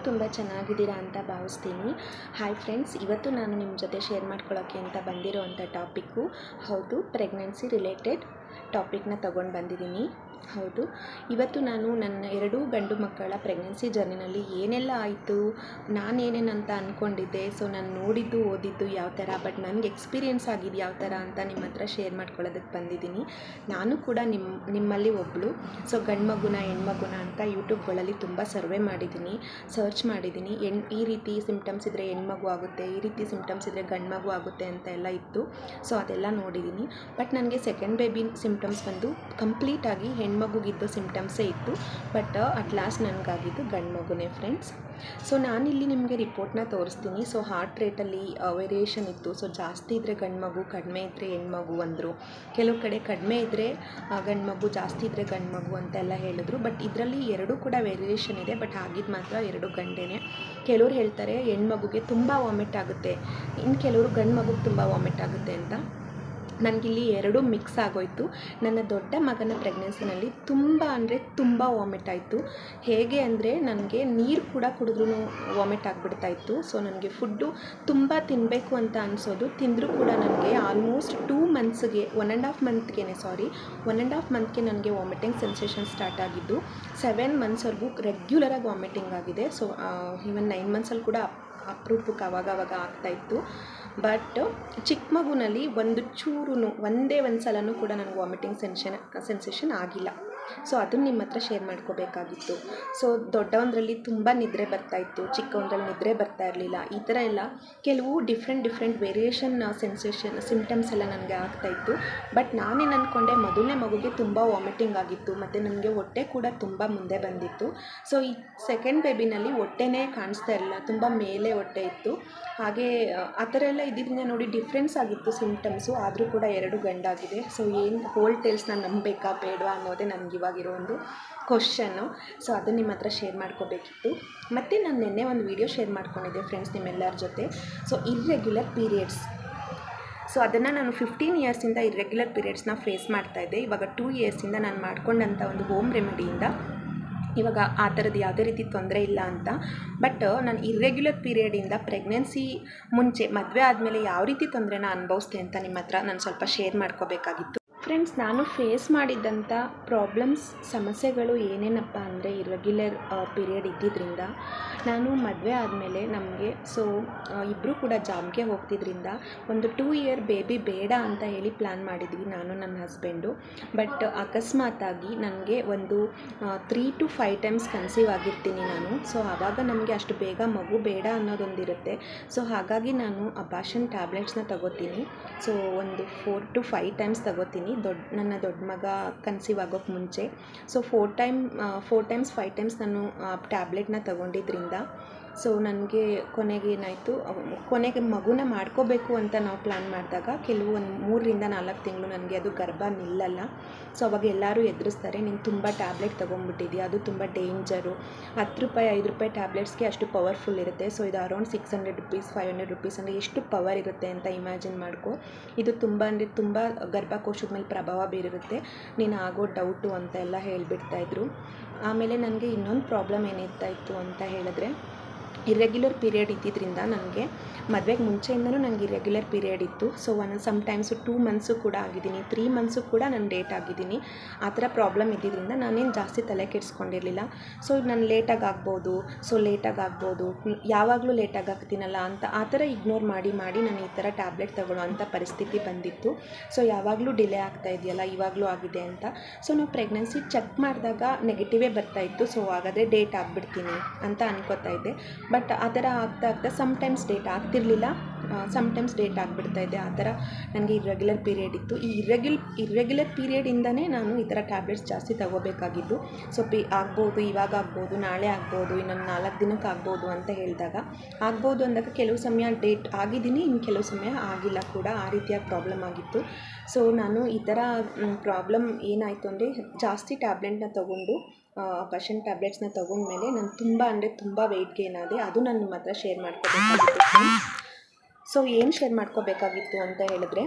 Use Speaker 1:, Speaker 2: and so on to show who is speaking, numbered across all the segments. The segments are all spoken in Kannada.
Speaker 1: ತುಂಬ ಚೆನ್ನಾಗಿದ್ದೀರಾ ಅಂತ ಭಾವಿಸ್ತೀನಿ. ಹಾಯ್ ಫ್ರೆಂಡ್ಸ್, ಇವತ್ತು ನಾನು ನಿಮ್ಮ ಜೊತೆ ಶೇರ್ ಮಾಡ್ಕೊಳ್ಳೋಕ್ಕೆ ಅಂತ ಬಂದಿರೋವಂಥ ಟಾಪಿಕ್ಕು ಹೌದು, ಪ್ರೆಗ್ನೆನ್ಸಿ ರಿಲೇಟೆಡ್ ಟಾಪಿಕ್ನ ತೊಗೊಂಡು ಬಂದಿದ್ದೀನಿ. ಹೌದು, ಇವತ್ತು ನಾನು ನನ್ನ 2 ಗಂಡು ಮಕ್ಕಳ ಪ್ರೆಗ್ನೆನ್ಸಿ ಜರ್ನಿನಲ್ಲಿ ಏನೆಲ್ಲ ಆಯಿತು, ನಾನೇನೇನಂತ ಅಂದ್ಕೊಂಡಿದ್ದೆ, ಸೊ ನಾನು ನೋಡಿದ್ದು ಓದಿದ್ದು ಯಾವ ಥರ, ಬಟ್ ನನಗೆ ಎಕ್ಸ್ಪೀರಿಯೆನ್ಸ್ ಆಗಿದ್ದು ಯಾವ ಥರ ಅಂತ ನಿಮ್ಮ ಹತ್ರ ಶೇರ್ ಮಾಡ್ಕೊಳ್ಳೋದಕ್ಕೆ ಬಂದಿದ್ದೀನಿ. ನಾನು ಕೂಡ ನಿಮ್ಮಲ್ಲಿ ಒಬ್ಬಳು. ಸೊ ಗಂಡು ಮಗುನ ಹೆಣ್ಮಗುನ ಅಂತ ಯೂಟ್ಯೂಬ್ಗಳಲ್ಲಿ ತುಂಬ ಸರ್ವೆ ಮಾಡಿದ್ದೀನಿ, ಸರ್ಚ್ ಮಾಡಿದ್ದೀನಿ. ಈ ರೀತಿ ಸಿಮ್ಟಮ್ಸ್ ಇದ್ದರೆ ಹೆಣ್ಮಗು ಆಗುತ್ತೆ, ಈ ರೀತಿ ಸಿಮ್ಟಮ್ಸ್ ಇದ್ದರೆ ಗಂಡು ಮಗು ಆಗುತ್ತೆ ಅಂತ ಎಲ್ಲ ಇತ್ತು. ಸೊ ಅದೆಲ್ಲ ನೋಡಿದ್ದೀನಿ. ಬಟ್ ನನಗೆ ಸೆಕೆಂಡ್ ಬೇಬಿ ಸಿಮ್ಟಮ್ಸ್ ಬಂದು ಕಂಪ್ಲೀಟಾಗಿ ಹೆಣ್ಮಗುಗಿದ್ದು ಸಿಮ್ಟಮ್ಸೇ ಇತ್ತು. ಬಟ್ ಅಟ್ ಲಾಸ್ಟ್ ನನಗಾಗಿದ್ದು ಗಂಡು ಮಗುನೇ ಫ್ರೆಂಡ್ಸ್. ಸೊ ನಾನಿಲ್ಲಿ ನಿಮಗೆ ರಿಪೋರ್ಟ್ನ ತೋರಿಸ್ತೀನಿ. ಸೊ ಹಾರ್ಟ್ ರೇಟಲ್ಲಿ ವೇರಿಯೇಷನ್ ಇತ್ತು. ಸೊ ಜಾಸ್ತಿ ಇದ್ದರೆ ಗಂಡು ಮಗು, ಕಡಿಮೆ ಇದ್ದರೆ ಹೆಣ್ಮಗು ಅಂದರು. ಕೆಲವು ಕಡೆ ಕಡಿಮೆ ಇದ್ದರೆ ಗಂಡು ಮಗು, ಜಾಸ್ತಿ ಇದ್ದರೆ ಗಂಡು ಮಗು ಅಂತೆಲ್ಲ ಹೇಳಿದ್ರು. ಬಟ್ ಇದರಲ್ಲಿ 2 ಕೂಡ ವೇರಿಯೇಷನ್ ಇದೆ. ಬಟ್ ಆಗಿದ್ದು ಮಾತ್ರ 2 ಗಂಡೇನೆ. ಕೆಲವ್ರು ಹೇಳ್ತಾರೆ ಹೆಣ್ಮಗುಗೆ ತುಂಬ ವಾಮಿಟ್ ಆಗುತ್ತೆ, ಇನ್ನು ಕೆಲವರು ಗಂಡು ಮಗುಗೆ ತುಂಬ ವಾಮಿಟ್ ಆಗುತ್ತೆ ಅಂತ. ನನಗಿಲ್ಲಿ 2 ಮಿಕ್ಸ್ ಆಗೋಯಿತು. ನನ್ನ ದೊಡ್ಡ ಮಗನ ಪ್ರೆಗ್ನೆನ್ಸಿನಲ್ಲಿ ತುಂಬ ಅಂದರೆ ತುಂಬ ವಾಮಿಟ್ ಆಯಿತು. ಹೇಗೆ ಅಂದರೆ ನನಗೆ ನೀರು ಕೂಡ ಕುಡಿದ್ರೂ ವಾಮಿಟ್ ಆಗಿಬಿಡ್ತಾಯಿತ್ತು. ಸೊ ನನಗೆ ಫುಡ್ಡು ತುಂಬ ತಿನ್ನಬೇಕು ಅಂತ ಅನಿಸೋದು, ತಿಂದರೂ ಕೂಡ ನನಗೆ ಆಲ್ಮೋಸ್ಟ್ 2 ಮಂತ್ಸ್ಗೆ 1.5 ಮಂತ್ಗೆ ನನಗೆ ವಾಮಿಟಿಂಗ್ ಸೆನ್ಸೇಷನ್ ಸ್ಟಾರ್ಟ್ ಆಗಿದ್ದು. 7 ಮಂತ್ಸ್ವರೆಗೂ ರೆಗ್ಯುಲರಾಗಿ ವಾಮಿಟಿಂಗ್ ಆಗಿದೆ. ಸೊ ಈವನ್ 9 ಮಂತ್ಸಲ್ಲಿ ಕೂಡ ಅಪರೂಪಕ್ಕೆ ಆವಾಗವಾಗ ಆಗ್ತಾಯಿತ್ತು. ಬಟ್ ಚಿಕ್ಕ ಮಗುನಲ್ಲಿ ಒಂದೇ ಒಂದು ಸಲನೂ ಕೂಡ ನನಗೆ ವಾಮಿಟಿಂಗ್ ಸೆನ್ಸೇಷನ್ ಆಗಿಲ್ಲ. ಸೊ ಅದನ್ನು ನಿಮ್ಮ ಹತ್ರ ಶೇರ್ ಮಾಡ್ಕೋಬೇಕಾಗಿತ್ತು. ಸೊ ದೊಡ್ಡವಂದ್ರಲ್ಲಿ ತುಂಬ ನಿದ್ರೆ ಬರ್ತಾಯಿತ್ತು, ಚಿಕ್ಕವಂದ್ರಲ್ಲಿ ನಿದ್ರೆ ಬರ್ತಾ ಇರಲಿಲ್ಲ. ಈ ಥರ ಎಲ್ಲ ಕೆಲವು ಡಿಫ್ರೆಂಟ್ ವೇರಿಯೇಷನ್ ಸಿಮ್ಟಮ್ಸ್ ಎಲ್ಲ ನನಗೆ ಆಗ್ತಾಯಿತ್ತು. ಬಟ್ ನಾನೇನು ಅಂದ್ಕೊಂಡೆ, ಮೊದಲನೇ ಮಗುಗೆ ತುಂಬ ವಾಮಿಟಿಂಗ್ ಆಗಿತ್ತು ಮತ್ತು ನನಗೆ ಹೊಟ್ಟೆ ಕೂಡ ತುಂಬ ಮುಂದೆ ಬಂದಿತ್ತು. ಸೊ ಈ ಸೆಕೆಂಡ್ ಬೇಬಿನಲ್ಲಿ ಹೊಟ್ಟೆನೇ ಕಾಣಿಸ್ತಾ ಇರಲಿಲ್ಲ, ತುಂಬ ಮೇಲೆ ಹೊಟ್ಟೆ ಇತ್ತು. ಹಾಗೆ ಆ ಥರ ಎಲ್ಲ ಇದ್ದಿದ್ದರಿಂದ ನೋಡಿ ಡಿಫ್ರೆನ್ಸ್ ಆಗಿತ್ತು ಸಿಮ್ಟಮ್ಸು. ಆದರೂ ಕೂಡ 2 ಗಂಡಾಗಿದೆ. ಸೊ ಏನು ಹೋಲ್ ಟೇಲ್ಸ್ನ ನಂಬಬೇಕಾ ಬೇಡವಾ ಅನ್ನೋದೇ ನನಗೆ ಇವಾಗಿರೋ ಒಂದು ಕ್ವಶನ್ನು. ಸೊ ಅದನ್ನು ನಿಮ್ಮ ಹತ್ರ ಶೇರ್ ಮಾಡ್ಕೋಬೇಕಿತ್ತು. ಮತ್ತು ನಾನು ನಿನ್ನೆ ಒಂದು ವಿಡಿಯೋ ಶೇರ್ ಮಾಡ್ಕೊಂಡಿದ್ದೆ ಫ್ರೆಂಡ್ಸ್ ನಿಮ್ಮೆಲ್ಲರ ಜೊತೆ. So irregular periods. ಸೊ ಅದನ್ನು ನಾನು 15 ಇಯರ್ಸಿಂದ ಇರ್ರೆಗ್ಯುಲರ್ ಪೀರಿಯಡ್ಸ್ನ ಫೇಸ್ ಮಾಡ್ತಾಯಿದ್ದೆ. ಇವಾಗ 2 ಇಯರ್ಸಿಂದ ನಾನು ಮಾಡ್ಕೊಂಡಂಥ ಒಂದು ಹೋಮ್ ರೆಮಿಡಿಯಿಂದ ಇವಾಗ ಆ ಥರದ್ದು ಯಾವುದೇ ರೀತಿ ತೊಂದರೆ ಇಲ್ಲ ಅಂತ. ಬಟ್ ನಾನು ಇರ್ರೆಗ್ಯುಲರ್ ಪೀರಿಯಡಿಂದ ಪ್ರೆಗ್ನೆನ್ಸಿ ಮುಂಚೆ ಮದುವೆ ಆದಮೇಲೆ ಯಾವ ರೀತಿ ತೊಂದರೆನ ಅನುಭವಿಸ್ದೆ ಅಂತ ನಿಮ್ಮ ಹತ್ರ ನಾನು ಸ್ವಲ್ಪ ಶೇರ್ ಮಾಡ್ಕೋಬೇಕಾಗಿತ್ತು. ಫ್ರೆಂಡ್ಸ್, ನಾನು ಫೇಸ್ ಮಾಡಿದ್ದಂಥ ಸಮಸ್ಯೆಗಳು ಏನೇನಪ್ಪ ಅಂದರೆ, ಇರ್ರೆಗ್ಯುಲರ್ ಪೀರಿಯಡ್ ಇದ್ದಿದ್ದರಿಂದ ನಾನು ಮದುವೆ ಆದಮೇಲೆ ನಮಗೆ ಇಬ್ಬರು ಕೂಡ ಜಾಬ್ಗೆ ಹೋಗ್ತಿದ್ರಿಂದ ಒಂದು 2 ಇಯರ್ ಬೇಬಿ ಬೇಡ ಅಂತ ಹೇಳಿ ಪ್ಲ್ಯಾನ್ ಮಾಡಿದ್ವಿ ನಾನು ನನ್ನ ಹಸ್ಬೆಂಡು. ಬಟ್ ಅಕಸ್ಮಾತಾಗಿ ನನಗೆ ಒಂದು 3 to 5 ಟೈಮ್ಸ್ ಕನ್ಸೀವ್ ಆಗಿರ್ತೀನಿ ನಾನು. ಸೊ ಆವಾಗ ನಮಗೆ ಅಷ್ಟು ಬೇಗ ಮಗು ಬೇಡ ಅನ್ನೋದೊಂದಿರುತ್ತೆ. ಸೊ ಹಾಗಾಗಿ ನಾನು ಅಬಾರ್ಷನ್ ಟ್ಯಾಬ್ಲೆಟ್ಸ್ನ ತಗೋತೀನಿ. ಸೊ ಒಂದು 4 to 5 ಟೈಮ್ಸ್ ತಗೋತೀನಿ ನನ್ನ ದೊಡ್ಡ ಮಗ ಕನ್ಸೀವ್ ಆಗೋಕ್ಕೆ ಮುಂಚೆ. ಸೊ 4 ಟೈಮ್ಸ್ 5 ಟೈಮ್ಸ್ ನಾನು ಟ್ಯಾಬ್ಲೆಟ್ನ ತಗೊಂಡಿದ್ದರಿಂದ ಸೊ ನನಗೆ ಕೊನೆಗೆ ಮಗುನ ಮಾಡ್ಕೋಬೇಕು ಅಂತ ನಾವು ಪ್ಲ್ಯಾನ್ ಮಾಡಿದಾಗ ಕೆಲವು ಒಂದು 3 ರಿಂದ 4 ತಿಂಗಳು ನನಗೆ ಅದು ಗರ್ಭ ನಿಲ್ಲಲ್ಲ. ಸೊ ಅವಾಗ ಎಲ್ಲರೂ ಎದುರಿಸ್ತಾರೆ, ನೀನು ತುಂಬ ಟ್ಯಾಬ್ಲೆಟ್ ತೊಗೊಂಡ್ಬಿಟ್ಟಿದ್ಯಾ, ಅದು ತುಂಬ ಡೇಂಜರು. 10 ರೂಪಾಯಿ 5 ರೂಪಾಯಿ ಟ್ಯಾಬ್ಲೆಟ್ಸ್ಗೆ ಅಷ್ಟು ಪವರ್ಫುಲ್ ಇರುತ್ತೆ. ಸೊ ಇದು ಅರೌಂಡ್ 600 rupees 500 rupees ಅಂದರೆ ಎಷ್ಟು ಪವರ್ ಇರುತ್ತೆ ಅಂತ ಇಮ್ಯಾಜಿನ್ ಮಾಡ್ಕೊ. ಇದು ತುಂಬ ಗರ್ಭಕೋಶದ ಮೇಲೆ ಪ್ರಭಾವ ಬೀರಿರುತ್ತೆ, ನೀನು ಆಗೋ ಡೌಟು ಅಂತ ಎಲ್ಲ ಹೇಳಿಬಿಡ್ತಾಯಿದ್ರು. ಆಮೇಲೆ ನನಗೆ ಇನ್ನೊಂದು ಪ್ರಾಬ್ಲಮ್ ಏನಿರ್ತಾಯಿತ್ತು ಅಂತ ಹೇಳಿದ್ರೆ, ಇರ್ರೆಗ್ಯುಲರ್ ಪೀರಿಯಡ್ ಇದ್ದಿದ್ದರಿಂದ ನನಗೆ ಮದುವೆಗೆ ಮುಂಚೆಯಿಂದನೂ ನನಗೆ ಇರ್ರೆಗ್ಯುಲರ್ ಪೀರಿಯಡ್ ಇತ್ತು. ಸೊ ಸಮ್ಟೈಮ್ಸು 2 ಮಂತ್ಸು ಕೂಡ ಆಗಿದ್ದೀನಿ, 3 ಮಂತ್ಸು ಕೂಡ ನಾನು ಡೇಟ್ ಆಗಿದ್ದೀನಿ. ಆ ಥರ ಪ್ರಾಬ್ಲಮ್ ಇದ್ದಿದ್ದರಿಂದ ನಾನೇನು ಜಾಸ್ತಿ ತಲೆ ಕೆಡಿಸ್ಕೊಂಡಿರಲಿಲ್ಲ. ಸೊ ನಾನು ಲೇಟಾಗಿ ಆಗ್ಬೋದು, ಯಾವಾಗಲೂ ಲೇಟಾಗಿ ಆಗ್ತೀನಲ್ಲ ಅಂತ ಆ ಥರ ಇಗ್ನೋರ್ ಮಾಡಿ ನಾನು ಈ ಥರ ಟ್ಯಾಬ್ಲೆಟ್ ತಗೊಳ್ಳೋ ಅಂಥ ಪರಿಸ್ಥಿತಿ ಬಂದಿತ್ತು. ಸೊ ಯಾವಾಗಲೂ ಡಿಲೇ ಆಗ್ತಾ ಇದೆಯಲ್ಲ, ಇವಾಗಲೂ ಆಗಿದೆ ಅಂತ. ಸೊ ನಾವು ಪ್ರೆಗ್ನೆನ್ಸಿ ಚೆಕ್ ಮಾಡಿದಾಗ ನೆಗೆಟಿವೇ ಬರ್ತಾಯಿತ್ತು. ಸೊ ಹಾಗಾದರೆ ಡೇಟ್ ಆಗಿಬಿಡ್ತೀನಿ ಅಂತ ಅನ್ಕೋತಾ ಇದ್ದೆ. ಬಟ್ ಆ ಥರ ಆಗ್ತಾ ಸಮ್ಟೈಮ್ಸ್ ಡೇಟ್ ಆಗ್ತಿರಲಿಲ್ಲ, ಸಮ್ಟೈಮ್ಸ್ ಡೇಟ್ ಆಗಿಬಿಡ್ತಾಯಿದ್ದೆ. ಆ ಥರ ನನಗೆ ಇರ್ರೆಗ್ಯುಲರ್ ಪೀರಿಯಡ್ ಇತ್ತು. ಈ ಇರ್ರೆಗ್ಯುಲರ್ ಪೀರಿಯಡಿಂದನೇ ನಾನು ಈ ಥರ ಟ್ಯಾಬ್ಲೆಟ್ಸ್ ಜಾಸ್ತಿ ತಗೋಬೇಕಾಗಿದ್ದು. ಸೊ ಆಗ್ಬೋದು, ಇವಾಗ ಆಗ್ಬೋದು, ನಾಳೆ ಆಗ್ಬೋದು, ಇನ್ನೊಂದು 4 ದಿನಕ್ಕೆ ಆಗ್ಬೋದು ಅಂತ ಹೇಳಿದಾಗ, ಆಗ್ಬೋದು ಅಂದಾಗ ಕೆಲವು ಸಮಯ ಡೇಟ್ ಆಗಿದ್ದೀನಿ, ಇನ್ನು ಕೆಲವು ಸಮಯ ಆಗಿಲ್ಲ ಕೂಡ. ಆ ರೀತಿಯ ಪ್ರಾಬ್ಲಮ್ ಆಗಿತ್ತು. ಸೊ ನಾನು ಈ ಥರ ಪ್ರಾಬ್ಲಮ್ ಏನಾಯಿತು ಅಂದರೆ, ಜಾಸ್ತಿ ಟ್ಯಾಬ್ಲೆಟ್ನ ತೊಗೊಂಡು ಅಬಾರ್ಷನ್ ಟ್ಯಾಬ್ಲೆಟ್ಸ್ನ ತೊಗೊಂಡ್ಮೇಲೆ ನಾನು ತುಂಬ ವೆಯ್ಟ್ ಗೇನ್ ಆದೆ. ಅದು ನಾನು ನಿಮ್ಮ ಹತ್ರ ಶೇರ್ ಮಾಡ್ಕೋಬೇಕಾಗಿತ್ತು. ಸೊ ಏನು ಶೇರ್ ಮಾಡ್ಕೋಬೇಕಾಗಿತ್ತು ಅಂತ ಹೇಳಿದ್ರೆ,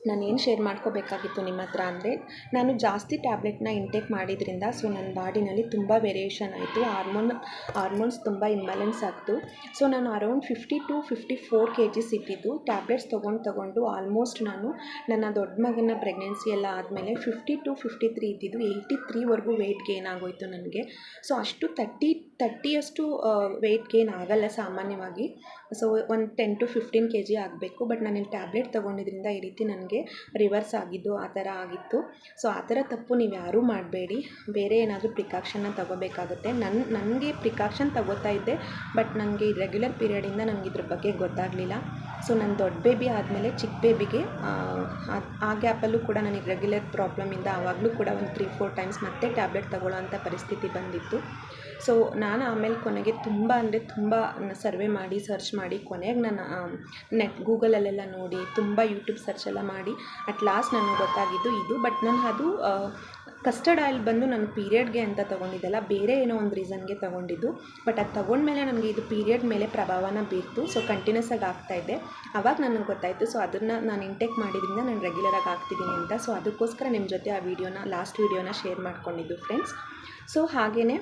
Speaker 1: ನಾನೇನು ಶೇರ್ ಮಾಡ್ಕೋಬೇಕಾಗಿತ್ತು ನಿಮ್ಮ ಹತ್ರ ಅಂದರೆ, ನಾನು ಜಾಸ್ತಿ ಟ್ಯಾಬ್ಲೆಟ್ನ ಇಂಟೇಕ್ ಮಾಡಿದ್ರಿಂದ ಸೊ ನನ್ನ ಬಾಡಿನಲ್ಲಿ ತುಂಬ ವೇರಿಯೇಷನ್ ಆಯಿತು. ಹಾರ್ಮೋನ್ಸ್ ತುಂಬ ಇಂಬ್ಯಾಲೆನ್ಸ್ ಆಗ್ತು. ಸೊ ನಾನು ಅರೌಂಡ್ 50 to 54 kgs ಇಟ್ಟಿದ್ದು. ಟ್ಯಾಬ್ಲೆಟ್ಸ್ ತೊಗೊಂಡು ಆಲ್ಮೋಸ್ಟ್ ನಾನು ನನ್ನ ದೊಡ್ಡ ಮಗನ ಪ್ರೆಗ್ನೆನ್ಸಿ ಎಲ್ಲ ಆದಮೇಲೆ 50 to 53 ಇದ್ದಿದ್ದು 83ವರೆಗೂ ವೆಯ್ಟ್ ಗೇನ್ ಆಗೋಯಿತು ನನಗೆ. ಸೊ ಅಷ್ಟು 30 ವೆಯ್ಟ್ ಗೇನ್ ಆಗಲ್ಲ ಸಾಮಾನ್ಯವಾಗಿ. ಸೊ ಒಂದು 10 to 15 kg ಆಗಬೇಕು. ಬಟ್ ನಾನು ಇಲ್ಲಿ ಟ್ಯಾಬ್ಲೆಟ್ ತೊಗೊಂಡಿದ್ರಿಂದ ಈ ರೀತಿ ನನಗೆ ರಿವರ್ಸ್ ಆಗಿದ್ದು ಆ ಥರ ಆಗಿತ್ತು. ಸೊ ಆ ಥರ ತಪ್ಪು ನೀವು ಯಾರೂ ಮಾಡಬೇಡಿ. ಬೇರೆ ಏನಾದರೂ ಪ್ರಿಕಾಕ್ಷನ್ನ ತಗೋಬೇಕಾಗುತ್ತೆ. ನನಗೆ ಪ್ರಿಕಾಕ್ಷನ್ ತಗೋತಾ ಇದ್ದೆ, ಬಟ್ ನನಗೆ ರೆಗ್ಯುಲರ್ ಪೀರಿಯಡಿಂದ ನನಗೆ ಇದ್ರ ಬಗ್ಗೆ ಗೊತ್ತಾಗಲಿಲ್ಲ. ಸೊ ನನ್ನ ದೊಡ್ಡ ಬೇಬಿ ಆದಮೇಲೆ ಚಿಕ್ಕ ಬೇಬಿಗೆ ಆ ಗ್ಯಾಪಲ್ಲೂ ಕೂಡ ನನಗೆ ರೆಗ್ಯುಲರ್ ಪ್ರಾಬ್ಲಮಿಂದ ಆವಾಗಲೂ ಕೂಡ ಒಂದು 3-4 ಟೈಮ್ಸ್ ಮತ್ತೆ ಟ್ಯಾಬ್ಲೆಟ್ ತಗೊಳ್ಳೋ ಅಂಥ ಪರಿಸ್ಥಿತಿ ಬಂದಿತ್ತು. ಸೊ ನಾನು ಆಮೇಲೆ ಕೊನೆಗೆ ತುಂಬ ಸರ್ವೆ ಮಾಡಿ ಸರ್ಚ್ ಮಾಡಿ ಕೊನೆಗೆ ನಾನು ಗೂಗಲಲ್ಲೆಲ್ಲ ನೋಡಿ ತುಂಬ ಯೂಟ್ಯೂಬ್ ಸರ್ಚ್ ಎಲ್ಲ ಮಾಡಿ ಅಟ್ ಲಾಸ್ಟ್ ನನಗೆ ಗೊತ್ತಾಗಿದ್ದು ಇದು. ಬಟ್ ನಾನು ಅದು ಕಸ್ಟರ್ಡ್ ಆಯಿಲ್ ಬಂದು ನಾನು ಪೀರಿಯಡ್ಗೆ ಅಂತ ತೊಗೊಂಡಿದ್ದಲ್ಲ, ಬೇರೆ ಏನೋ ಒಂದು ರೀಸನ್ಗೆ ತೊಗೊಂಡಿದ್ದು. ಬಟ್ ಅದು ತೊಗೊಂಡ್ಮೇಲೆ ನನಗೆ ಇದು ಪೀರಿಯಡ್ ಮೇಲೆ ಪ್ರಭಾವನ ಬೀರ್ತು. ಸೊ ಕಂಟಿನ್ಯೂಸ್ ಆಗಿ ಆಗ್ತಾಯಿದ್ದೆ. ಆವಾಗ ನನಗೆ ಗೊತ್ತಾಯಿತು. ಸೊ ಅದನ್ನು ನಾನು ಇಂಟೇಕ್ ಮಾಡಿದ್ರಿಂದ ನಾನು ರೆಗ್ಯುಲರಾಗಿ ಆಗ್ತಿದ್ದೀನಿ ಅಂತ. ಸೊ ಅದಕ್ಕೋಸ್ಕರ ನಿಮ್ಮ ಜೊತೆ ಆ ಲಾಸ್ಟ್ ವೀಡಿಯೋನ ಶೇರ್ ಮಾಡ್ಕೊಂಡಿದ್ದು ಫ್ರೆಂಡ್ಸ್. ಸೊ ಹಾಗೆಯೇ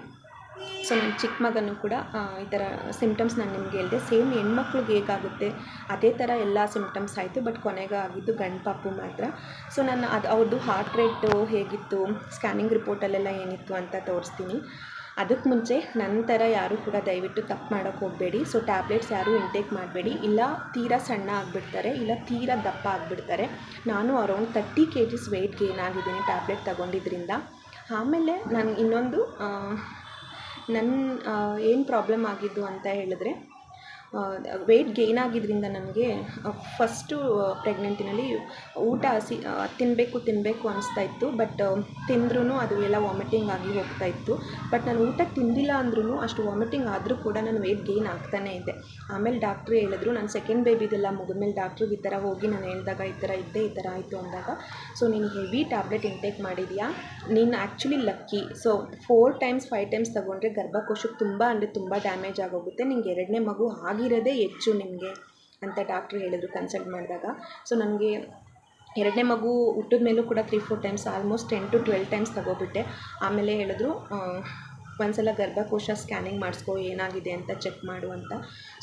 Speaker 1: ನನ್ನ ಚಿಕ್ಕ ಮಗನೂ ಕೂಡ ಈ ಥರ ಸಿಮ್ಟಮ್ಸ್ ನಾನು ನಿಮ್ಗೆ ಹೇಳಿದೆ. ಸೇಮ್ ಹೆಣ್ಮಕ್ಳಿಗೆ ಹೇಗಾಗುತ್ತೆ ಅದೇ ಥರ ಎಲ್ಲ ಸಿಮ್ಟಮ್ಸ್ ಆಯಿತು. ಬಟ್ ಕೊನೆಗೆ ಆಗಿದ್ದು ಗಂಡು ಪಾಪು ಮಾತ್ರ. ಸೊ ನಾನು ಅವ್ರದ್ದು ಹಾರ್ಟ್ ರೇಟು ಹೇಗಿತ್ತು, ಸ್ಕ್ಯಾನಿಂಗ್ ರಿಪೋರ್ಟಲ್ಲೆಲ್ಲ ಏನಿತ್ತು ಅಂತ ತೋರಿಸ್ತೀನಿ. ಅದಕ್ಕೆ ಮುಂಚೆ ನನ್ನ ಥರ ಯಾರೂ ಕೂಡ ದಯವಿಟ್ಟು ತಪ್ಪು ಮಾಡೋಕ್ಕೆ ಹೋಗಬೇಡಿ. ಸೊ ಟ್ಯಾಬ್ಲೆಟ್ಸ್ ಯಾರೂ ಇಂಟೇಕ್ ಮಾಡಬೇಡಿ. ಇಲ್ಲ ತೀರಾ ಸಣ್ಣ ಆಗಿಬಿಡ್ತಾರೆ, ಇಲ್ಲ ತೀರಾ ದಪ್ಪ ಆಗಿಬಿಡ್ತಾರೆ. ನಾನು ಅರೌಂಡ್ 30 kgs ವೆಯ್ಟ್ ಗೇನ್ ಆಗಿದ್ದೀನಿ ಟ್ಯಾಬ್ಲೆಟ್ ತಗೊಂಡಿದ್ದರಿಂದ. ಆಮೇಲೆ ನನಗೆ ಇನ್ನೊಂದು ಏನು ಪ್ರಾಬ್ಲಮ್ ಆಗಿದ್ದು ಅಂತ ಹೇಳಿದ್ರೆ, ವೆಯ್ಟ್ ಗೇನ್ ಆಗಿದ್ದರಿಂದ ನನಗೆ ಫಸ್ಟು ಪ್ರೆಗ್ನೆಂಟಿನಲ್ಲಿ ಊಟ ತಿನ್ನಬೇಕು ಅನಿಸ್ತಾಯಿತ್ತು. ಬಟ್ ತಿಂದ್ರೂ ಅದು ಎಲ್ಲ ವಾಮಿಟಿಂಗ್ ಆಗಿ ಹೋಗ್ತಾಯಿತ್ತು. ಬಟ್ ನಾನು ಊಟ ತಿಂದಿಲ್ಲ ಅಂದ್ರೂ ಅಷ್ಟು ವಾಮಿಟಿಂಗ್ ಆದರೂ ಕೂಡ ನಾನು ವೆಯ್ಟ್ ಗೇನ್ ಆಗ್ತಾನೇ ಇದ್ದೆ. ಆಮೇಲೆ ಡಾಕ್ಟ್ರು ಹೇಳಿದ್ರು, ನಾನು ಸೆಕೆಂಡ್ ಬೇಬಿದೆಲ್ಲ ಮುಗಿದ್ಮೇಲೆ ಡಾಕ್ಟ್ರಿಗೆ ಈ ಥರ ಹೋಗಿ ನಾನು ಹೇಳಿದಾಗ ಈ ಥರ ಆಯಿತು ಅಂದಾಗ, ಸೊ ನೀನು ಹೆವಿ ಟ್ಯಾಬ್ಲೆಟ್ ಇಂಟೇಕ್ ಮಾಡಿದೆಯಾ, ನೀನು actually lucky. So 4 times 5 times ತೊಗೊಂಡ್ರೆ ಗರ್ಭಕೋಶಕ್ಕೆ ತುಂಬ ಡ್ಯಾಮೇಜ್ ಆಗೋಗುತ್ತೆ. ನಿಂಗೆ ಎರಡನೇ ಮಗು ಆಗಿರೋದೇ ಹೆಚ್ಚು ನಿಮಗೆ ಅಂತ ಡಾಕ್ಟ್ರು ಹೇಳಿದ್ರು ಕನ್ಸಲ್ಟ್ ಮಾಡಿದಾಗ. ಸೊ ನನಗೆ ಎರಡನೇ ಮಗು ಹುಟ್ಟಿದ ಮೇಲೂ ಕೂಡ 3-4 times ಆಲ್ಮೋಸ್ಟ್ 10 to 12 times ತಗೋಬಿಟ್ಟೆ. ಆಮೇಲೆ ಹೇಳಿದ್ರು ಒಂದ್ಸಲ ಗರ್ಭಕೋಶ ಸ್ಕ್ಯಾನಿಂಗ್ ಮಾಡಿಸ್ಕೊ, ಏನಾಗಿದೆ ಅಂತ ಚೆಕ್ ಮಾಡು ಅಂತ.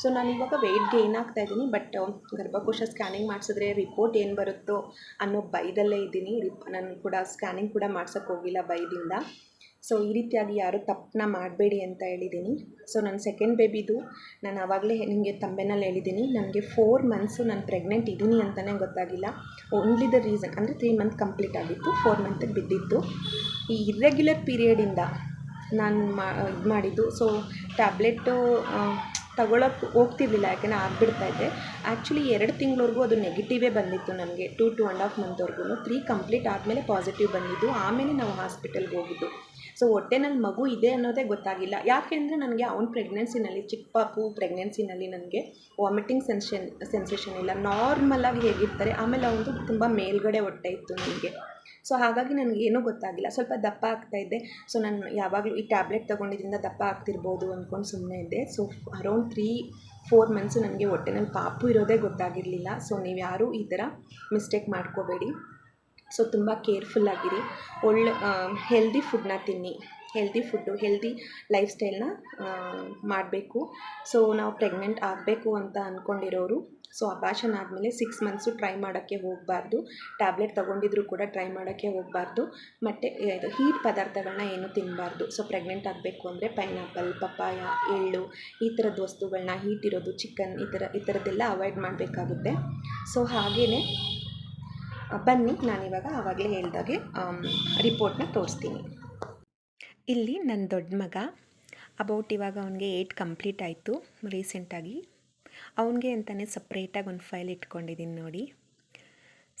Speaker 1: ಸೊ ನಾನು ಇವಾಗ ವೆಯ್ಟ್ ಗೇನ್ ಆಗ್ತಾಯಿದ್ದೀನಿ. ಬಟ್ ಗರ್ಭಕೋಶ ಸ್ಕ್ಯಾನಿಂಗ್ ಮಾಡಿಸಿದ್ರೆ ರಿಪೋರ್ಟ್ ಏನು ಬರುತ್ತೋ ಅನ್ನೋ ಭಯದಲ್ಲೇ ಇದ್ದೀನಿ. ನಾನು ಕೂಡ ಸ್ಕ್ಯಾನಿಂಗ್ ಕೂಡ ಮಾಡ್ಸೋಕ್ಕೆ ಹೋಗಿಲ್ಲ ಭಯದಿಂದ. ಸೊ ಈ ರೀತಿಯಾಗಿ ಯಾರೂ ತಪ್ಪನ್ನ ಮಾಡಬೇಡಿ ಅಂತ ಹೇಳಿದ್ದೀನಿ. ಸೊ ನನ್ನ ಸೆಕೆಂಡ್ ಬೇಬಿದು ನಾನು ಆವಾಗಲೇ ನಿಮಗೆ ತಂಬೆನಲ್ಲಿ ಹೇಳಿದ್ದೀನಿ, ನನಗೆ 4 months ನಾನು ಪ್ರೆಗ್ನೆಂಟ್ ಇದ್ದೀನಿ ಅಂತಲೇ ಗೊತ್ತಾಗಿಲ್ಲ. ಓನ್ಲಿ ದ ರೀಸನ್ ಅಂದರೆ 3 months ಕಂಪ್ಲೀಟ್ ಆಗಿತ್ತು, 4 month ಬಿದ್ದಿತ್ತು. ಈ ಇರ್ರೆಗ್ಯುಲರ್ ಪೀರಿಯಡಿಂದ ನಾನು ಇದು ಮಾಡಿದ್ದು. ಸೊ ಟ್ಯಾಬ್ಲೆಟ್ಟು ತಗೊಳ್ಳೋಕ್ಕೆ ಹೋಗ್ತಿರ್ಲಿಲ್ಲ, ಯಾಕೆಂದರೆ ಆಗಿಬಿಡ್ತಾಯಿದ್ದೆ. ಆ್ಯಕ್ಚುಲಿ 2 ತಿಂಗಳವರೆಗೂ ಅದು ನೆಗೆಟಿವೇ ಬಂದಿತ್ತು ನನಗೆ, 2-2.5 monthವರೆಗೂ. 3 ಕಂಪ್ಲೀಟ್ ಆದಮೇಲೆ ಪಾಸಿಟಿವ್ ಬಂದಿದ್ದು. ಆಮೇಲೆ ನಾವು ಹಾಸ್ಪಿಟಲ್ಗೆ ಹೋಗಿದ್ದು. ಸೊ ಹೊಟ್ಟೆನಲ್ಲಿ ಮಗು ಇದೆ ಅನ್ನೋದೇ ಗೊತ್ತಾಗಿಲ್ಲ. ಯಾಕೆಂದರೆ ನನಗೆ ಅವ್ನ ಪ್ರೆಗ್ನೆನ್ಸಿನಲ್ಲಿ, ಚಿಕ್ಕ ಪಾಪು ಪ್ರೆಗ್ನೆನ್ಸಿನಲ್ಲಿ ನನಗೆ ವಾಮಿಟಿಂಗ್ ಸೆನ್ಸೇಷನ್ ಇಲ್ಲ. ನಾರ್ಮಲಾಗಿ ಹೇಗಿರ್ತಾರೆ. ಆಮೇಲೆ ಅವನದು ತುಂಬ ಮೇಲ್ಗಡೆ ಹೊಟ್ಟೆ ಇತ್ತು ನನಗೆ. ಸೊ ಹಾಗಾಗಿ ನನಗೇನೂ ಗೊತ್ತಾಗಿಲ್ಲ, ಸ್ವಲ್ಪ ದಪ್ಪ ಆಗ್ತಾಯಿದ್ದೆ. ಸೊ ನಾನು ಯಾವಾಗಲೂ ಈ ಟ್ಯಾಬ್ಲೆಟ್ ತೊಗೊಂಡಿದ್ದರಿಂದ ದಪ್ಪ ಆಗ್ತಿರ್ಬೋದು ಅಂದ್ಕೊಂಡು ಸುಮ್ಮನೆ ಇದ್ದೆ. ಸೊ ಅರೌಂಡ್ 3-4 months ನನಗೆ ಹೊಟ್ಟೆನಲ್ಲಿ ಪಾಪು ಇರೋದೇ ಗೊತ್ತಾಗಿರಲಿಲ್ಲ. ಸೊ ನೀವು ಯಾರೂ ಈ ಥರ ಮಿಸ್ಟೇಕ್ ಮಾಡ್ಕೋಬೇಡಿ. ಸೊ ತುಂಬ ಕೇರ್ಫುಲ್ಲಾಗಿರಿ. ಹೆಲ್ದಿ ಫುಡ್ನ ತಿನ್ನಿ, ಹೆಲ್ದಿ ಲೈಫ್ ಸ್ಟೈಲ್ನ ಮಾಡಬೇಕು. ಸೊ ನಾವು ಪ್ರೆಗ್ನೆಂಟ್ ಆಗಬೇಕು ಅಂತ ಅಂದ್ಕೊಂಡಿರೋರು ಸೊ ಅಬಾರ್ಷನ್ ಆದಮೇಲೆ 6 months ಟ್ರೈ ಮಾಡೋಕ್ಕೆ ಹೋಗಬಾರ್ದು. ಟ್ಯಾಬ್ಲೆಟ್ ತೊಗೊಂಡಿದ್ರು ಕೂಡ ಟ್ರೈ ಮಾಡೋಕ್ಕೆ ಹೋಗಬಾರ್ದು. ಮತ್ತು ಇದು ಹೀಟ್ ಪದಾರ್ಥಗಳನ್ನ ಏನೂ ತಿನ್ನಬಾರ್ದು. ಸೊ ಪ್ರೆಗ್ನೆಂಟ್ ಆಗಬೇಕು ಅಂದರೆ ಪೈನಾಪಲ್, ಪಪ್ಪಾಯ, ಎಳ್ಳು ಈ ಥರದ ವಸ್ತುಗಳನ್ನ, ಹೀಟ್ ಇರೋದು, ಚಿಕನ್ ಈ ಥರದ್ದೆಲ್ಲ ಅವಾಯ್ಡ್ ಮಾಡಬೇಕಾಗುತ್ತೆ. ಸೊ ಹಾಗೆಯೇ ಬನ್ನಿ ನಾನಿವಾಗ ಆವಾಗಲೇ ಹೇಳಿದಾಗೆ ರಿಪೋರ್ಟ್ನ ತೋರಿಸ್ತೀನಿ. ಇಲ್ಲಿ ನನ್ನ ದೊಡ್ಡ ಮಗ ಇವಾಗ ಅವನಿಗೆ 8 ಕಂಪ್ಲೀಟ್ ಆಯಿತು ರೀಸೆಂಟಾಗಿ. ಅವನಿಗೆ ಅಂತಲೇ ಸಪ್ರೇಟಾಗಿ ಒಂದು ಫೈಲ್ ಇಟ್ಕೊಂಡಿದ್ದೀನಿ ನೋಡಿ.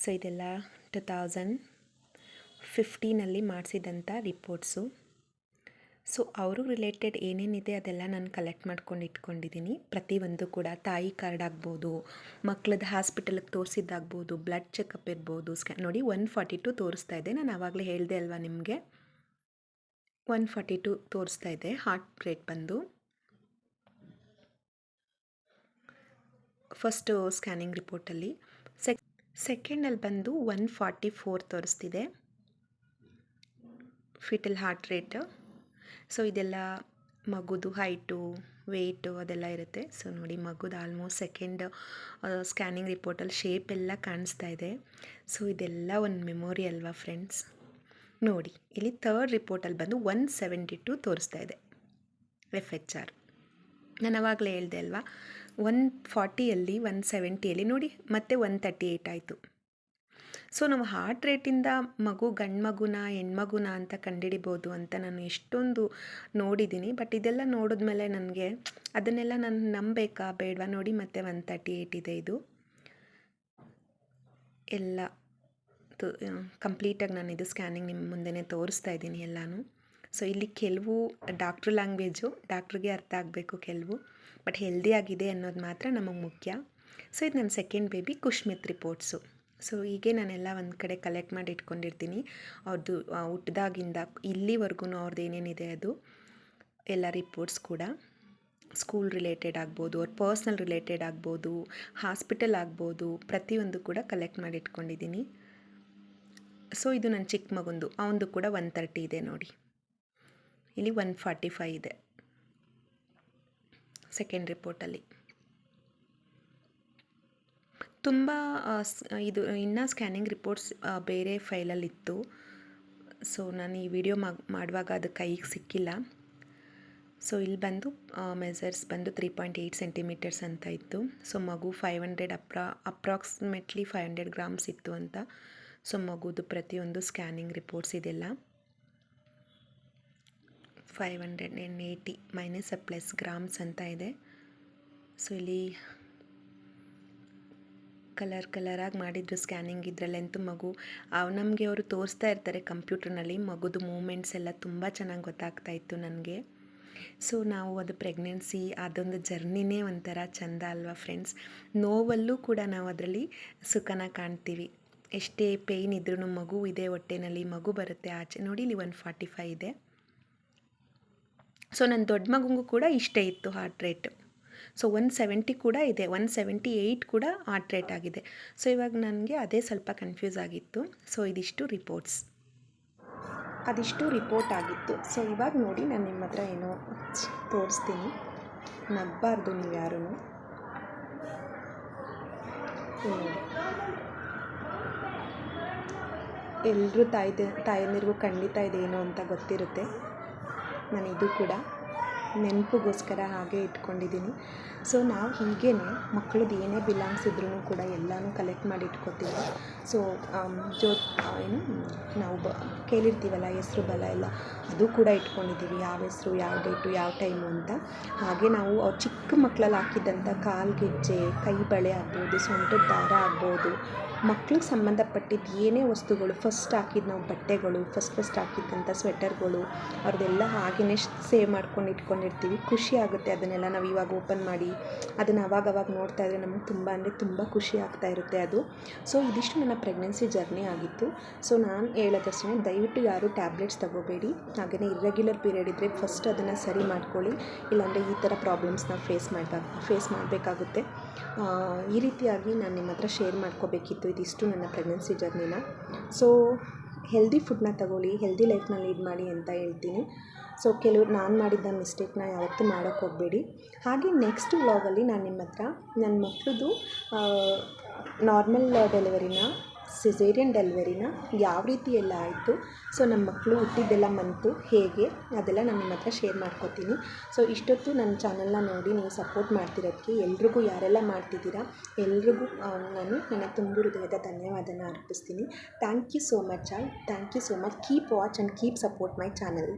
Speaker 1: ಸೊ ಇದೆಲ್ಲ 2015 ಮಾಡಿಸಿದಂಥ ರಿಪೋರ್ಟ್ಸು. ಸೊ ಅವರು ರಿಲೇಟೆಡ್ ಏನೇನಿದೆ ಅದೆಲ್ಲ ನಾನು ಕಲೆಕ್ಟ್ ಮಾಡ್ಕೊಂಡು ಇಟ್ಕೊಂಡಿದ್ದೀನಿ. ಪ್ರತಿಯೊಂದು ಕೂಡ ತಾಯಿ ಕಾರ್ಡ್ ಆಗ್ಬೋದು, ಮಕ್ಕಳದ್ದು ಹಾಸ್ಪಿಟಲ್ಗೆ ತೋರಿಸಿದ್ದಾಗ್ಬೋದು, ಬ್ಲಡ್ ಚೆಕಪ್ ಇರ್ಬೋದು, ನೋಡಿ 142 ತೋರಿಸ್ತಾ ಇದೆ. ನಾನು ಆವಾಗಲೇ ಹೇಳಿದೆ ಅಲ್ವಾ ನಿಮಗೆ, 142 ತೋರಿಸ್ತಾ ಇದೆ ಹಾರ್ಟ್ ರೇಟ್ ಬಂದು. ಫಸ್ಟು ಸ್ಕ್ಯಾನಿಂಗ್ ರಿಪೋರ್ಟಲ್ಲಿ ಸೆಕೆಂಡಲ್ಲಿ ಬಂದು 144 ತೋರಿಸ್ತಿದೆ ಫಿಟಲ್ ಹಾರ್ಟ್ ರೇಟ್. ಸೊ ಇದೆಲ್ಲ ಮಗುದು ಹೈಟು, ವೆಯ್ಟು ಅದೆಲ್ಲ ಇರುತ್ತೆ. ಸೊ ನೋಡಿ, ಮಗುದು ಆಲ್ಮೋಸ್ಟ್ ಸೆಕೆಂಡ್ ಸ್ಕ್ಯಾನಿಂಗ್ ರಿಪೋರ್ಟಲ್ಲಿ ಶೇಪ್ ಎಲ್ಲ ಕಾಣಿಸ್ತಾ ಇದೆ. ಸೊ ಇದೆಲ್ಲ ಒಂದು ಮೆಮೊರಿ ಅಲ್ವಾ ಫ್ರೆಂಡ್ಸ್. ನೋಡಿ, ಇಲ್ಲಿ ಥರ್ಡ್ ರಿಪೋರ್ಟಲ್ಲಿ ಬಂದು 172 ತೋರಿಸ್ತಾ ಇದೆ FHR. ನಾನು ಅವಾಗಲೇ ಹೇಳಿದೆ ಅಲ್ವಾ, 140ಯಲ್ಲಿ 170ಯಲ್ಲಿ ನೋಡಿ ಮತ್ತೆ 138 ಆಯಿತು. ಸೊ ನಾವು ಹಾರ್ಟ್ ರೇಟಿಂದ ಮಗು ಗಂಡು ಮಗುನ ಹೆಣ್ಮಗುನ ಅಂತ ಕಂಡುಹಿಡಿಬೋದು ಅಂತ ನಾನು ಎಷ್ಟೊಂದು ನೋಡಿದ್ದೀನಿ. ಬಟ್ ಇದೆಲ್ಲ ನೋಡಿದ್ಮೇಲೆ ನನಗೆ ಅದನ್ನೆಲ್ಲ ನಾನು ನಂಬಬೇಕಾ ಬೇಡವಾ? ನೋಡಿ ಮತ್ತೆ 138 ಇದೆ. ಇದು ಎಲ್ಲ ಕಂಪ್ಲೀಟಾಗಿ ನಾನು ಇದು ಸ್ಕ್ಯಾನಿಂಗ್ ನಿಮ್ಮ ಮುಂದೆನೇ ತೋರಿಸ್ತಾ ಇದ್ದೀನಿ ಎಲ್ಲನೂ. ಸೊ ಇಲ್ಲಿ ಕೆಲವು ಡಾಕ್ಟ್ರ್ ಲ್ಯಾಂಗ್ವೇಜು ಡಾಕ್ಟ್ರಿಗೆ ಅರ್ಥ ಆಗಬೇಕು ಕೆಲವು, ಬಟ್ ಹೆಲ್ದಿ ಆಗಿದೆ ಅನ್ನೋದು ಮಾತ್ರ ನಮಗೆ ಮುಖ್ಯ. ಸೊ ಇದು ನನ್ನ ಸೆಕೆಂಡ್ ಬೇಬಿ ಕುಶ್ಮಿತ್ ರಿಪೋರ್ಟ್ಸು. ಸೊ ಹೀಗೆ ನಾನೆಲ್ಲ ಒಂದು ಕಡೆ ಕಲೆಕ್ಟ್ ಮಾಡಿ ಇಟ್ಕೊಂಡಿರ್ತೀನಿ. ಅವ್ರದ್ದು ಹುಟ್ಟಿದಾಗಿಂದ ಇಲ್ಲಿವರೆಗೂ ಅವ್ರದ್ದು ಏನೇನಿದೆ ಅದು ಎಲ್ಲ ರಿಪೋರ್ಟ್ಸ್ ಕೂಡ ಸ್ಕೂಲ್ ರಿಲೇಟೆಡ್ ಆಗ್ಬೋದು, ಅವ್ರ ಪರ್ಸ್ನಲ್ ರಿಲೇಟೆಡ್ ಆಗ್ಬೋದು, ಹಾಸ್ಪಿಟಲ್ ಆಗ್ಬೋದು, ಪ್ರತಿಯೊಂದು ಕೂಡ ಕಲೆಕ್ಟ್ ಮಾಡಿ ಇಟ್ಕೊಂಡಿದ್ದೀನಿ. ಸೊ ಇದು ನನ್ನ ಚಿಕ್ಕ ಮಗುಂದು, ಅವನದು ಕೂಡ 130 ಇದೆ ನೋಡಿ. ಇಲ್ಲಿ 145 ಇದೆ ಸೆಕೆಂಡ್ ರಿಪೋರ್ಟಲ್ಲಿ. ತುಂಬ ಇದು ಇನ್ನೂ ಸ್ಕ್ಯಾನಿಂಗ್ ರಿಪೋರ್ಟ್ಸ್ ಬೇರೆ ಫೈಲಲ್ಲಿತ್ತು. ಸೊ ನಾನು ಈ ವಿಡಿಯೋ ಮಾಡುವಾಗ ಅದು ಕೈಗೆ ಸಿಕ್ಕಿಲ್ಲ. ಸೊ ಇಲ್ಲಿ ಬಂದು ಮೆಸರ್ಸ್ ಬಂದು 3.8 ಸೆಂಟಿಮೀಟರ್ಸ್ ಅಂತ ಇತ್ತು. ಸೊ ಮಗು 500 ಅಪ್ರಾಕ್ಸಿಮೇಟ್ಲಿ 500 ಗ್ರಾಮ್ಸ್ ಇತ್ತು ಅಂತ. ಸೊ ಮಗುದು ಪ್ರತಿಯೊಂದು ಸ್ಕ್ಯಾನಿಂಗ್ ರಿಪೋರ್ಟ್ಸ್ ಇದೆಲ್ಲ 580 ಮೈನಸ್ ಪ್ಲಸ್ ಗ್ರಾಮ್ಸ್ ಅಂತ ಇದೆ. ಸೊ ಇಲ್ಲಿ ಕಲರಾಗಿ ಮಾಡಿದ್ರು ಸ್ಕ್ಯಾನಿಂಗ್. ಇದರಲ್ಲಂತೂ ಮಗು ನಮಗೆ ಅವರು ತೋರಿಸ್ತಾ ಇರ್ತಾರೆ ಕಂಪ್ಯೂಟರ್ನಲ್ಲಿ, ಮಗುದು ಮೂಮೆಂಟ್ಸ್ ಎಲ್ಲ ತುಂಬ ಚೆನ್ನಾಗಿ ಗೊತ್ತಾಗ್ತಾ ಇತ್ತು ನನಗೆ. ಸೊ ನಾವು ಅದು ಪ್ರೆಗ್ನೆನ್ಸಿ ಅದೊಂದು ಜರ್ನಿನೇ ಒಂಥರ ಚೆಂದ ಅಲ್ವಾ ಫ್ರೆಂಡ್ಸ್. ನೋವಲ್ಲೂ ಕೂಡ ನಾವು ಅದರಲ್ಲಿ ಸುಖನ ಕಾಣ್ತೀವಿ. ಎಷ್ಟೇ ಪೇಯ್ನ್ ಇದ್ರೂ ಮಗು ಇದೆ ಹೊಟ್ಟೆನಲ್ಲಿ, ಮಗು ಬರುತ್ತೆ ಆಚೆ. ನೋಡಿ ಇಲ್ಲಿ 145 ಇದೆ. ಸೊ ನನ್ನ ದೊಡ್ಡ ಮಗುಂಗೂ ಕೂಡ ಇಷ್ಟೇ ಇತ್ತು ಹಾರ್ಟ್ ರೇಟ್. ಸೊ 170 ಕೂಡ ಇದೆ, 178 ಕೂಡ ಹಾರ್ಟ್ ರೇಟ್ ಆಗಿದೆ. ಸೊ ಇವಾಗ ನನಗೆ ಅದೇ ಸ್ವಲ್ಪ ಕನ್ಫ್ಯೂಸ್ ಆಗಿತ್ತು. ಸೊ ಅದಿಷ್ಟು ರಿಪೋರ್ಟ್ ಆಗಿತ್ತು. ಸೊ ಇವಾಗ ನೋಡಿ, ನಾನು ನಿಮ್ಮ ಹತ್ರ ಏನೋ ತೋರಿಸ್ತೀನಿ, ನಗಬಾರ್ದು ನೀವು ಯಾರೂ. ನೋಡಿ, ಎಲ್ಲರೂ ತಾಯಂದಿರಿಗೂ ಖಂಡಿತ ಇದೇನು ಅಂತ ಗೊತ್ತಿರುತ್ತೆ. ನಾನು ಇದು ಕೂಡ ನೆನಪಿಗೋಸ್ಕರ ಹಾಗೆ ಇಟ್ಕೊಂಡಿದ್ದೀನಿ. ಸೊ ನಾವು ಹೀಗೇ ಮಕ್ಕಳದ್ದು ಏನೇ ಬಿಲಾಂಗ್ಸ್ ಇದ್ರೂ ಕೂಡ ಎಲ್ಲನೂ ಕಲೆಕ್ಟ್ ಮಾಡಿ ಇಟ್ಕೊತೀವಿ. ಸೊ ಏನು ನಾವು ಕೇಳಿರ್ತೀವಲ್ಲ ಹೆಸ್ರು ಬಲ ಎಲ್ಲ, ಅದು ಕೂಡ ಇಟ್ಕೊಂಡಿದ್ದೀವಿ, ಯಾವ ಹೆಸ್ರು, ಯಾವ ಡೇಟು, ಯಾವ ಟೈಮು ಅಂತ. ಹಾಗೆ ನಾವು ಅವ್ರು ಚಿಕ್ಕ ಮಕ್ಕಳಲ್ಲಿ ಹಾಕಿದ್ದಂಥ ಕಾಲ್ಗೆಜ್ಜೆ, ಕೈ ಬಳೆ ಆಗ್ಬೋದು, ಸೊಂಟದ ದಾರ ಆಗ್ಬೋದು, ಮಕ್ಳಿಗೆ ಸಂಬಂಧಪಟ್ಟಿದ್ದು ಏನೇ ವಸ್ತುಗಳು, ಫಸ್ಟ್ ಹಾಕಿದ್ದು ನಾವು ಬಟ್ಟೆಗಳು, ಫಸ್ಟ್ ಹಾಕಿದ್ದಂಥ ಸ್ವೆಟರ್ಗಳು, ಅವ್ರದ್ದೆಲ್ಲ ಹಾಗೆಯೇ ಸೇವ್ ಮಾಡ್ಕೊಂಡು ಇಟ್ಕೊಂಡಿರ್ತೀವಿ. ಖುಷಿ ಆಗುತ್ತೆ ಅದನ್ನೆಲ್ಲ ನಾವು ಇವಾಗ ಓಪನ್ ಮಾಡಿ ಅದನ್ನು ಅವಾಗವಾಗ ನೋಡ್ತಾ ಇದ್ದರೆ ನಮಗೆ ತುಂಬ ಅಂದರೆ ತುಂಬ ಖುಷಿ ಆಗ್ತಾ ಇರುತ್ತೆ ಅದು. ಸೊ ಇದಿಷ್ಟು ನನ್ನ ಪ್ರೆಗ್ನೆನ್ಸಿ ಜರ್ನಿ ಆಗಿತ್ತು. ಸೊ ನಾನು ಹೇಳೋದಷ್ಟೇ, ದಯವಿಟ್ಟು ಯಾರೂ ಟ್ಯಾಬ್ಲೆಟ್ಸ್ ತಗೋಬೇಡಿ. ಹಾಗೆಯೇ ಇರ್ರೆಗ್ಯುಲರ್ ಪೀರಿಯಡ್ ಇದ್ದರೆ ಫಸ್ಟ್ ಅದನ್ನು ಸರಿ ಮಾಡ್ಕೊಳ್ಳಿ, ಇಲ್ಲಾಂದರೆ ಈ ಥರ ಪ್ರಾಬ್ಲಮ್ಸ್ನ ಫೇಸ್ ಮಾಡಬೇಕಾಗುತ್ತೆ. ಈ ರೀತಿಯಾಗಿ ನಾನು ನಿಮ್ಮ ಹತ್ರ ಶೇರ್ ಮಾಡ್ಕೋಬೇಕಿತ್ತು ಇದಿಷ್ಟು ನನ್ನ ಪ್ರೆಗ್ನೆನ್ಸಿ ಜರ್ನಿನ. ಸೊ ಹೆಲ್ದಿ ಫುಡ್ನ ತಗೊಳ್ಳಿ, ಹೆಲ್ದಿ ಲೈಫ್ನ ಲೀಡ್ ಮಾಡಿ ಅಂತ ಹೇಳ್ತೀನಿ. ಸೊ ಕೆಲವ್ರು ನಾನು ಮಾಡಿದ್ದ ಮಿಸ್ಟೇಕ್ನ ಯಾವತ್ತೂ ಮಾಡೋಕ್ಕೆ ಹೋಗಬೇಡಿ. ಹಾಗೆ ನೆಕ್ಸ್ಟ್ ವ್ಲಾಗಲ್ಲಿ ನಾನು ನಿಮ್ಮ ಹತ್ರ ನನ್ನ ಮಕ್ಕಳದು ನಾರ್ಮಲ್ ಡೆಲಿವರಿನ, ಸಿಸೇರಿಯನ್ ಡೆಲಿವರಿನ ಯಾವ ರೀತಿ ಎಲ್ಲ ಆಯಿತು, ಸೊ ನಮ್ಮ ಮಕ್ಕಳು ಹುಟ್ಟಿದ್ದೆಲ್ಲ ಮಂತು ಹೇಗೆ, ಅದೆಲ್ಲ ನಾನು ನಿಮ್ಮ ಹತ್ರ ಶೇರ್ ಮಾಡ್ಕೋತೀನಿ. ಸೊ ಇಷ್ಟೊತ್ತು ನನ್ನ ಚಾನಲ್ನ ನೋಡಿ ನೀವು ಸಪೋರ್ಟ್ ಮಾಡ್ತಿರೋದಕ್ಕೆ ಎಲ್ರಿಗೂ, ಯಾರೆಲ್ಲ ಮಾಡ್ತಿದ್ದೀರಾ ಎಲ್ರಿಗೂ ನಾನು ನನ್ನ ತುಂಬ ಹೃದಯದ ಧನ್ಯವಾದನ ಅರ್ಪಿಸ್ತೀನಿ. Thank you so much all. Thank you so much. Keep watch and keep support my channel.